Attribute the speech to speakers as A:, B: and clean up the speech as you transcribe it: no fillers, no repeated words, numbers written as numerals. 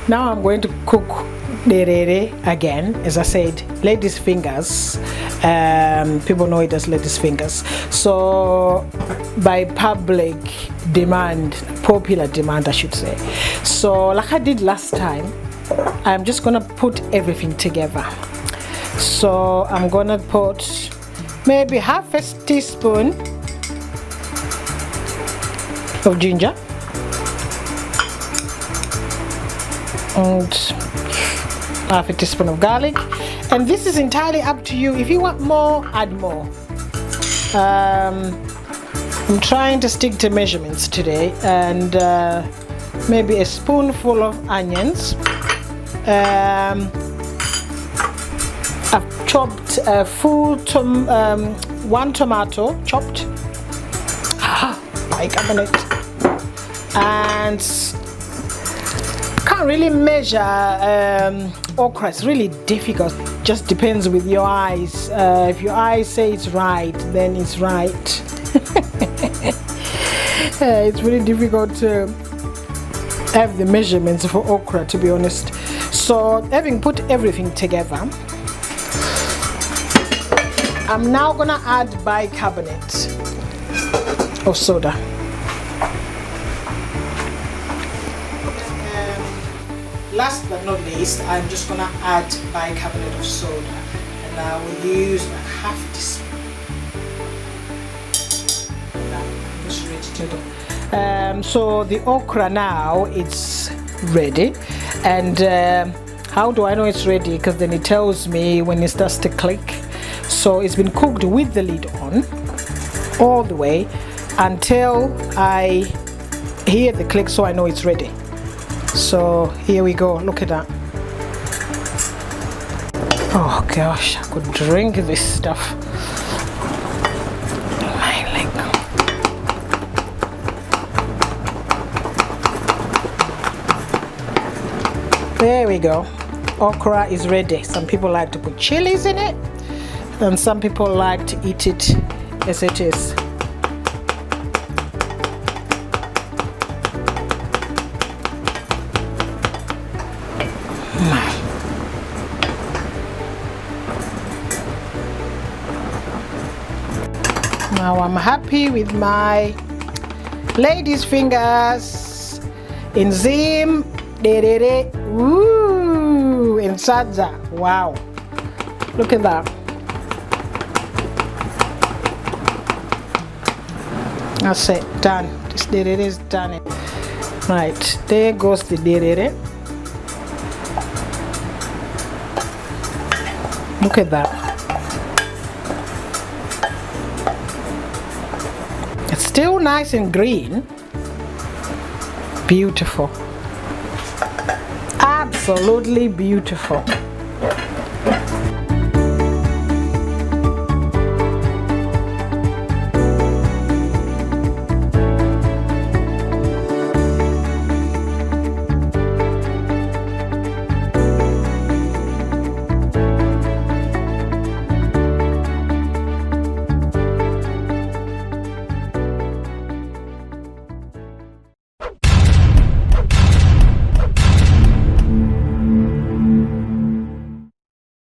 A: Now I'm going to cook derere again. As I said, ladies' fingers. People know it as ladies' fingers. So by public demand, popular demand I should say. So like I did last time, I'm just gonna put everything together. So I'm gonna put maybe half a teaspoon of ginger and half a teaspoon of garlic, and this is entirely up to you. If you want more, add more. I'm trying to stick to measurements today, and maybe a spoonful of onions. I've chopped a full one tomato chopped. Bicarbonate. And can't really measure okra. It's really difficult. Just depends with your eyes. If your eyes say it's right, then it's right. It's really difficult to have the measurements for okra, to be honest. So having put everything together, I'm now gonna add bicarbonate of soda. Last but not least, I'm just gonna add bicarbonate of soda, and I will use a half teaspoon. So the okra now it's ready, and how do I know it's ready? Because then it tells me when it starts to click. So it's been cooked with the lid on all the way until I hear the click, so I know it's ready. So here we go, look at that. Oh gosh, I could drink this stuff. My leg. There we go. Okra is ready. Some people like to put chilies in it, and some people like to eat it as it is. Now I'm happy with my ladies' fingers in zim, derere, woo, in sadza. Wow, look at that. That's it, done. This derere is done. Right, there goes the derere. Look at that. It's still nice and green. Beautiful. Absolutely beautiful.